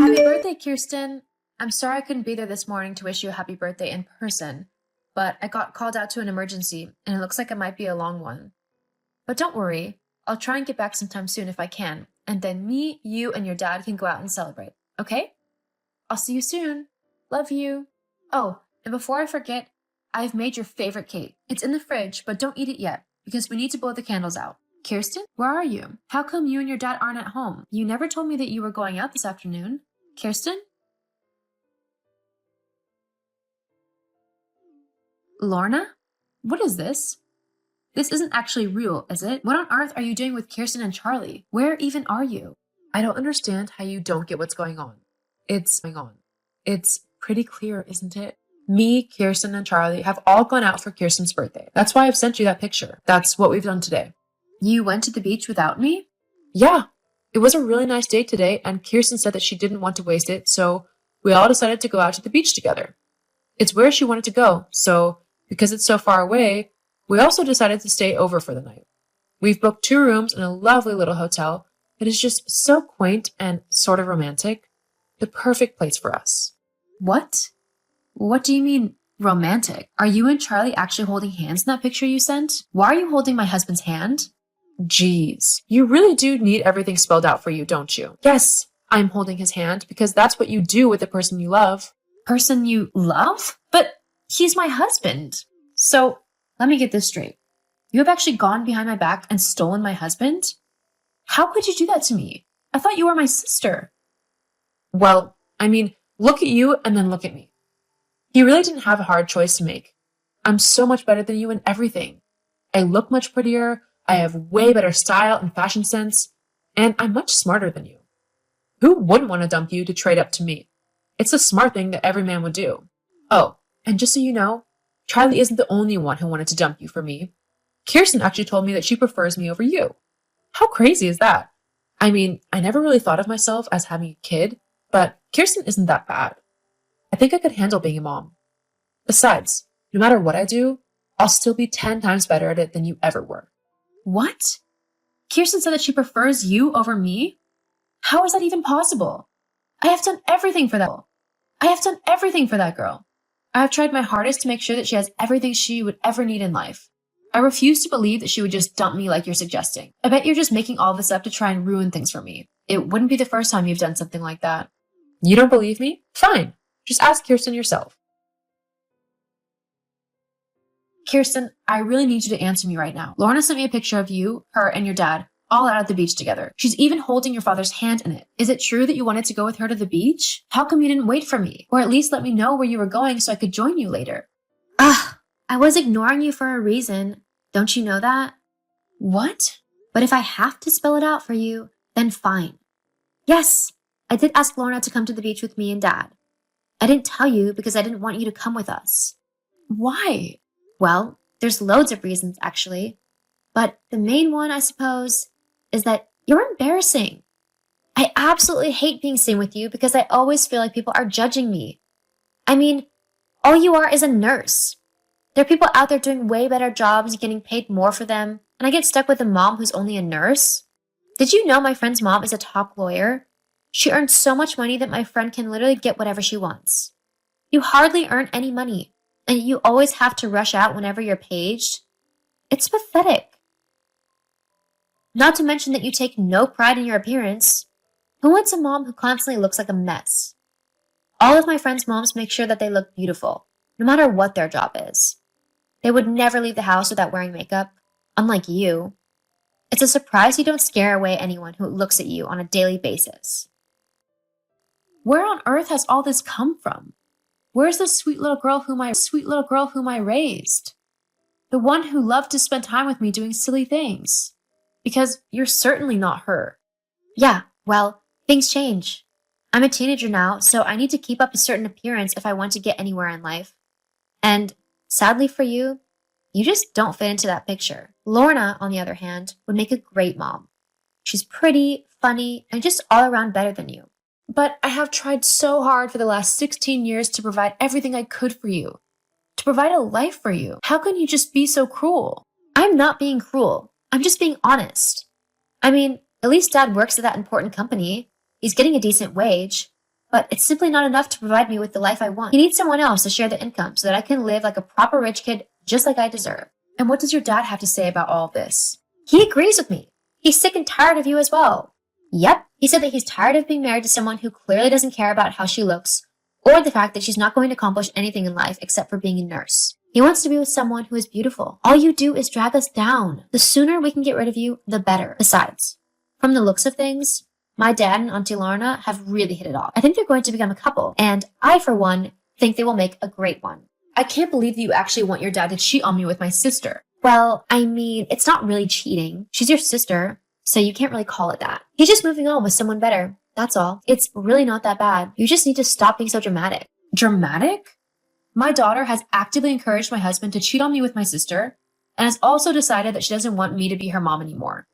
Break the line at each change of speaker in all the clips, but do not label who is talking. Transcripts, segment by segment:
Happy birthday, Kirsten. I'm sorry I couldn't be there this morning to wish you a happy birthday in person, but I got called out to an emergency, and it looks like it might be a long one. But don't worry, I'll try and get back sometime soon if I can, and then me, you, and your dad can go out and celebrate, okay? I'll see you soon. Love you. Oh, and before I forget, I've made your favorite cake. It's in the fridge, but don't eat it yet, because we need to blow the candles out. Kirsten, where are you? How come you and your dad aren't at home? You never told me that you were going out this afternoon. Kirsten? Lorna? What is this? This isn't actually real, is it? What on earth are you doing with Kirsten and Charlie? Where even are you? I don't understand how you don't get what's going on. It's going on. It's pretty clear, isn't it? Me, Kirsten, and Charlie have all gone out for Kirsten's birthday. That's why I've sent you that picture. That's what we've done today. You went to the beach without me? Yeah. It was a really nice day today, and Kirsten said that she didn't want to waste it, so we all decided to go out to the beach together. It's where she wanted to go, so because it's so far away, we also decided to stay over for the night. We've booked 2 rooms in a lovely little hotel that is just so quaint and sort of romantic. The perfect place for us. What? What do you mean, romantic? Are you and Charlie actually holding hands in that picture you sent? Why are you holding my husband's hand? Jeez, you really do need everything spelled out for you, don't you? Yes, I'm holding his hand because that's what you do with the person you love. Person you love? But he's my husband. So, let me get this straight. You have actually gone behind my back and stolen my husband? How could you do that to me? I thought you were my sister. Well, I mean, look at you and then look at me. He really didn't have a hard choice to make. I'm so much better than you in everything. I look much prettier, I have way better style and fashion sense, and I'm much smarter than you. Who wouldn't want to dump you to trade up to me? It's a smart thing that every man would do. Oh, and just so you know, Charlie isn't the only one who wanted to dump you for me. Kirsten actually told me that she prefers me over you. How crazy is that? I mean, I never really thought of myself as having a kid, but Kirsten isn't that bad. I think I could handle being a mom. Besides, no matter what I do, I'll still be 10 times better at it than you ever were. What? Kirsten said that she prefers you over me? How is that even possible? I have done everything for that. I have done everything for that girl. I have tried my hardest to make sure that she has everything she would ever need in life. I refuse to believe that she would just dump me like you're suggesting. I bet you're just making all this up to try and ruin things for me. It wouldn't be the first time you've done something like that. You don't believe me? Fine. Just ask Kirsten yourself. Kirsten, I really need you to answer me right now. Lorna sent me a picture of you, her, and your dad all out at the beach together. She's even holding your father's hand in it. Is it true that you wanted to go with her to the beach? How come you didn't wait for me? Or at least let me know where you were going so I could join you later? I was ignoring you for a reason. Don't you know that? What? But if I have to spell it out for you, then fine. Yes, I did ask Lorna to come to the beach with me and Dad. I didn't tell you because I didn't want you to come with us. Why? Well, there's loads of reasons, actually. But the main one, I suppose, is that you're embarrassing. I absolutely hate being seen with you because I always feel like people are judging me. I mean, all you are is a nurse. There are people out there doing way better jobs, getting paid more for them, and I get stuck with a mom who's only a nurse. Did you know my friend's mom is a top lawyer? She earns so much money that my friend can literally get whatever she wants. You hardly earn any money, and you always have to rush out whenever you're paged. It's pathetic. Not to mention that you take no pride in your appearance. Who wants a mom who constantly looks like a mess? All of my friends' moms make sure that they look beautiful, no matter what their job is. They would never leave the house without wearing makeup, unlike you. It's a surprise you don't scare away anyone who looks at you on a daily basis. Where on earth has all this come from? Where's the sweet little girl whom I raised? The one who loved to spend time with me doing silly things. Because you're certainly not her. Yeah, well, things change. I'm a teenager now, so I need to keep up a certain appearance if I want to get anywhere in life. And sadly for you, you just don't fit into that picture. Lorna, on the other hand, would make a great mom. She's pretty, funny, and just all around better than you. But I have tried so hard for the last 16 years to provide everything I could for you. To provide a life for you. How can you just be so cruel? I'm not being cruel. I'm just being honest. I mean, at least Dad works at that important company. He's getting a decent wage. but it's simply not enough to provide me with the life I want. He needs someone else to share the income so that I can live like a proper rich kid just like I deserve. And what does your dad have to say about all of this? He agrees with me. He's sick and tired of you as well. Yep, he said that he's tired of being married to someone who clearly doesn't care about how she looks or the fact that she's not going to accomplish anything in life except for being a nurse. He wants to be with someone who is beautiful. All you do is drag us down. The sooner we can get rid of you, the better. Besides, from the looks of things, my dad and Auntie Lorna have really hit it off. I think they're going to become a couple, and I, for one, think they will make a great one. I can't believe that you actually want your dad to cheat on me with my sister. Well, I mean, it's not really cheating. She's your sister, so you can't really call it that. He's just moving on with someone better. That's all. It's really not that bad. You just need to stop being so dramatic. Dramatic? My daughter has actively encouraged my husband to cheat on me with my sister and has also decided that she doesn't want me to be her mom anymore.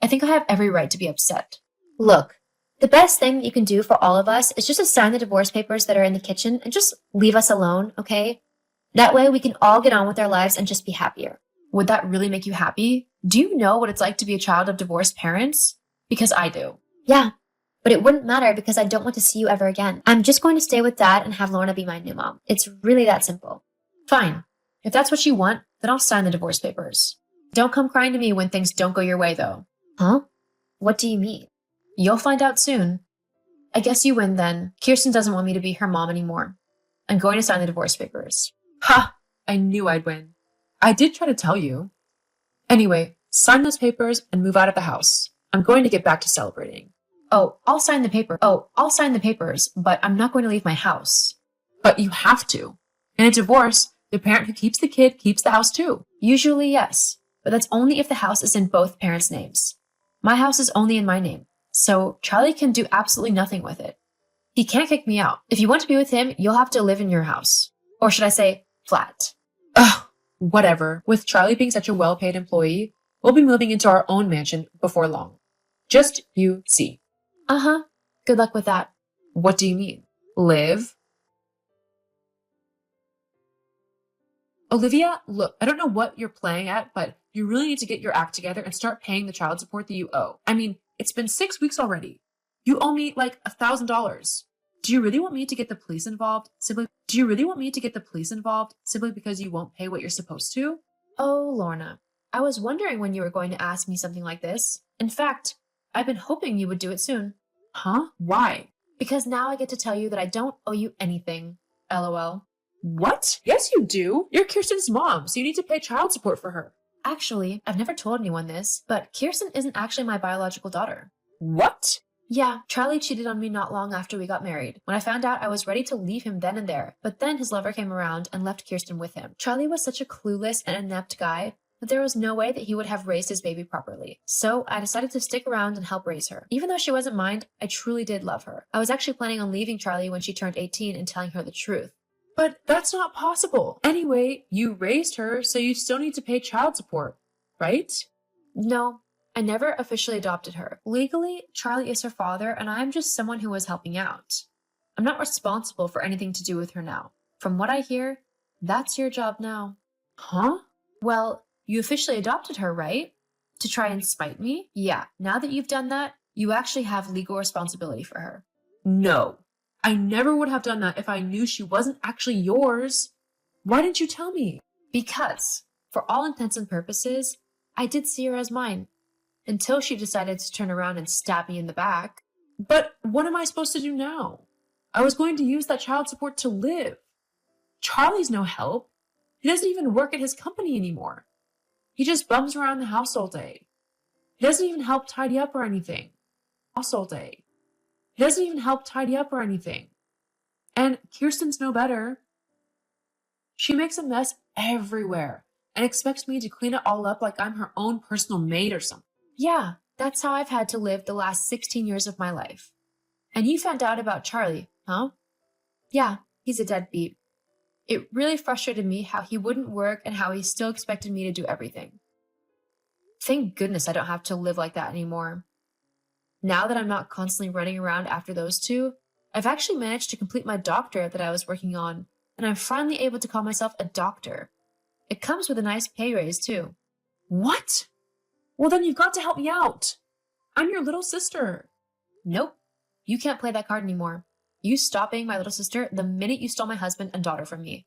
I think I have every right to be upset. Look, the best thing that you can do for all of us is just to sign the divorce papers that are in the kitchen and just leave us alone, okay? That way we can all get on with our lives and just be happier. Would that really make you happy? Do you know what it's like to be a child of divorced parents? Because I do. Yeah, but it wouldn't matter because I don't want to see you ever again. I'm just going to stay with Dad and have Lorna be my new mom. It's really that simple. Fine. If that's what you want, then I'll sign the divorce papers. Don't come crying to me when things don't go your way, though. Huh? What do you mean? You'll find out soon. I guess you win then. Kirsten doesn't want me to be her mom anymore. I'm going to sign the divorce papers. Ha! I knew I'd win. I did try to tell you. Anyway, sign those papers and move out of the house. I'm going to get back to celebrating. I'll sign the papers, but I'm not going to leave my house. But you have to. In a divorce, the parent who keeps the kid keeps the house too. Usually, yes. But that's only if the house is in both parents' names. My house is only in my name, so Charlie can do absolutely nothing with it. He can't kick me out. If you want to be with him, you'll have to live in your house. Or should I say, flat. Ugh, whatever. With Charlie being such a well-paid employee, we'll be moving into our own mansion before long. Just you see. Uh-huh. Good luck with that. What do you mean? Live? Olivia, look, I don't know what you're playing at, but you really need to get your act together and start paying the child support that you owe. I mean, it's been 6 weeks already. You owe me like $1,000. Do you really want me to get the police involved simply because you won't pay what you're supposed to? Oh, Lorna, I was wondering when you were going to ask me something like this. In fact, I've been hoping you would do it soon. Huh? Why? Because now I get to tell you that I don't owe you anything. LOL. What? Yes, you do. You're Kirsten's mom, so you need to pay child support for her. Actually, I've never told anyone this, but Kirsten isn't actually my biological daughter. What? Yeah, Charlie cheated on me not long after we got married. When I found out, I was ready to leave him then and there, but then his lover came around and left Kirsten with him. Charlie was such a clueless and inept guy that there was no way that he would have raised his baby properly. So I decided to stick around and help raise her. Even though she wasn't mine, I truly did love her. I was actually planning on leaving Charlie when she turned 18 and telling her the truth. But that's not possible. Anyway, you raised her, so you still need to pay child support, right? No, I never officially adopted her. Legally, Charlie is her father, and I'm just someone who was helping out. I'm not responsible for anything to do with her now. From what I hear, that's your job now. Huh? Well, you officially adopted her, right? To try and spite me? Yeah, now that you've done that, you actually have legal responsibility for her. No. I never would have done that if I knew she wasn't actually yours. Why didn't you tell me? Because, for all intents and purposes, I did see her as mine. Until she decided to turn around and stab me in the back. But what am I supposed to do now? I was going to use that child support to live. Charlie's no help. He doesn't even work at his company anymore. He just bums around the house all day. He doesn't even help tidy up or anything. And Kirsten's no better. She makes a mess everywhere and expects me to clean it all up like I'm her own personal maid or something. Yeah, that's how I've had to live the last 16 years of my life. And you found out about Charlie, huh? Yeah, he's a deadbeat. It really frustrated me how he wouldn't work and how he still expected me to do everything. Thank goodness I don't have to live like that anymore. Now that I'm not constantly running around after those two, I've actually managed to complete my doctorate that I was working on, and I'm finally able to call myself a doctor. It comes with a nice pay raise, too. What? Well, then you've got to help me out. I'm your little sister. Nope. You can't play that card anymore. You stopped being my little sister the minute you stole my husband and daughter from me.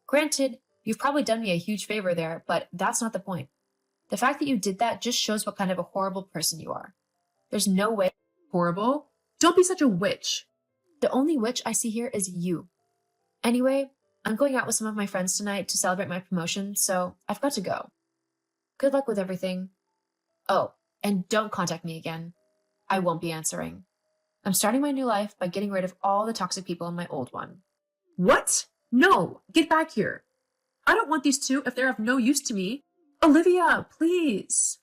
Granted, you've probably done me a huge favor there, but that's not the point. The fact that you did that just shows what kind of a horrible person you are. There's no way. Horrible? Don't be such a witch. The only witch I see here is you. Anyway, I'm going out with some of my friends tonight to celebrate my promotion, so I've got to go. Good luck with everything. Oh, and don't contact me again. I won't be answering. I'm starting my new life by getting rid of all the toxic people in my old one. What? No, get back here. I don't want these two if they're of no use to me. Olivia, please.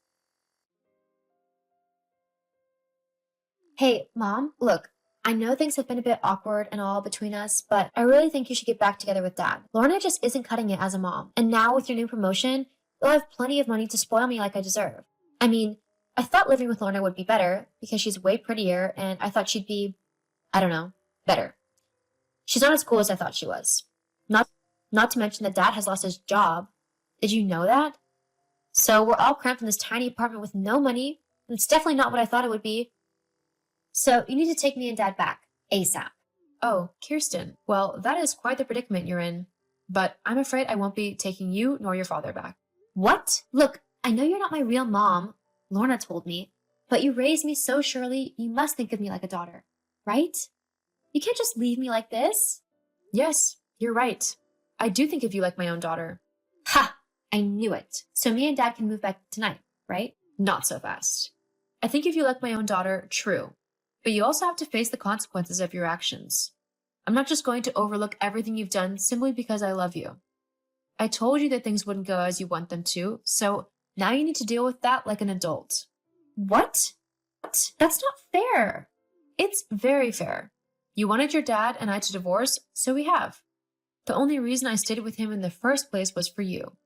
Hey, Mom, look, I know things have been a bit awkward and all between us, but I really think you should get back together with Dad. Lorna just isn't cutting it as a mom, and now with your new promotion, you'll have plenty of money to spoil me like I deserve. I mean, I thought living with Lorna would be better because she's way prettier, and I thought she'd be, I don't know, better. She's not as cool as I thought she was. Not to mention that Dad has lost his job. Did you know that? So we're all cramped in this tiny apartment with no money, and it's definitely not what I thought it would be. So you need to take me and Dad back, ASAP.
Oh, Kirsten, well, that is quite the predicament you're in. But I'm afraid I won't be taking you nor your father back.
What? Look, I know you're not my real mom, Lorna told me, but you raised me so surely you must think of me like a daughter, right? You can't just leave me like this.
Yes, you're right. I do think of you like my own daughter.
Ha! I knew it. So me and Dad can move back tonight, right?
Not so fast. I think of you like my own daughter, true. But you also have to face the consequences of your actions. I'm not just going to overlook everything you've done simply because I love you. I told you that things wouldn't go as you want them to, so now you need to deal with that like an adult.
What? That's not fair.
It's very fair. You wanted your dad and I to divorce, so we have. The only reason I stayed with him in the first place was for you.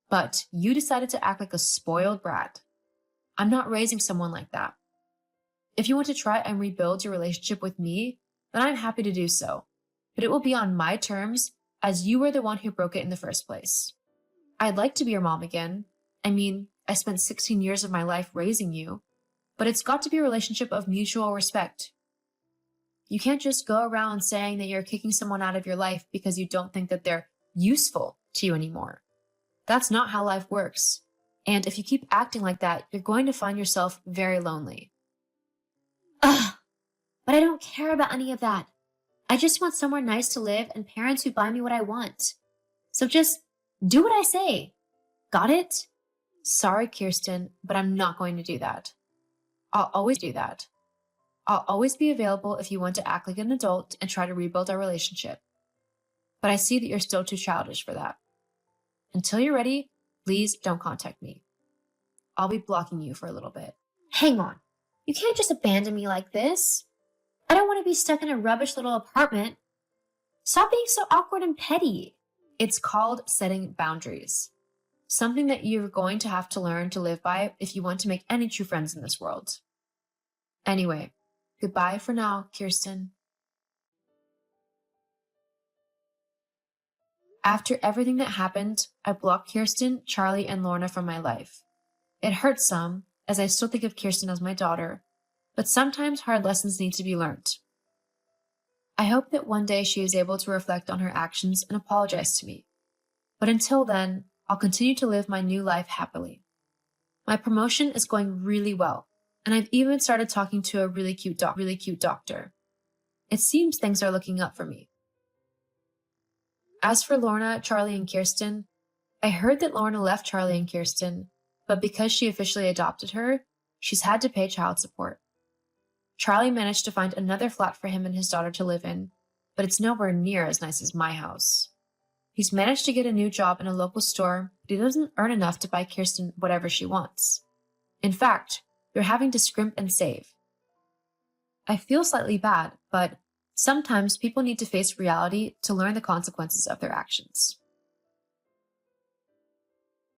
But you decided to act like a spoiled brat. I'm not raising someone like that. If you want to try and rebuild your relationship with me, then I'm happy to do so. But it will be on my terms, as you were the one who broke it in the first place. I'd like to be your mom again. I mean, I spent 16 years of my life raising you, but it's got to be a relationship of mutual respect. You can't just go around saying that you're kicking someone out of your life because you don't think that they're useful to you anymore. That's not how life works. And if you keep acting like that, you're going to find yourself very lonely.
Ugh, but I don't care about any of that. I just want somewhere nice to live and parents who buy me what I want. So just do what I say. Got it?
Sorry, Kirsten, but I'm not going to do that. I'll always do that. I'll always be available if you want to act like an adult and try to rebuild our relationship. But I see that you're still too childish for that. Until you're ready, please don't contact me. I'll be blocking you for a little bit.
Hang on. You can't just abandon me like this. I don't want to be stuck in a rubbish little apartment. Stop being so awkward and petty.
It's called setting boundaries. Something that you're going to have to learn to live by if you want to make any true friends in this world. Anyway, goodbye for now, Kirsten. After everything that happened, I blocked Kirsten, Charlie, and Lorna from my life. It hurts some, as I still think of Kirsten as my daughter, but sometimes hard lessons need to be learned. I hope that one day she is able to reflect on her actions and apologize to me. But until then, I'll continue to live my new life happily. My promotion is going really well, and I've even started talking to a really cute doctor. It seems things are looking up for me. As for Lorna, Charlie, and Kirsten, I heard that Lorna left Charlie and Kirsten, but because she officially adopted her, she's had to pay child support. Charlie managed to find another flat for him and his daughter to live in, but it's nowhere near as nice as my house. He's managed to get a new job in a local store, but he doesn't earn enough to buy Kirsten whatever she wants. In fact, they're having to scrimp and save. I feel slightly bad, but sometimes people need to face reality to learn the consequences of their actions.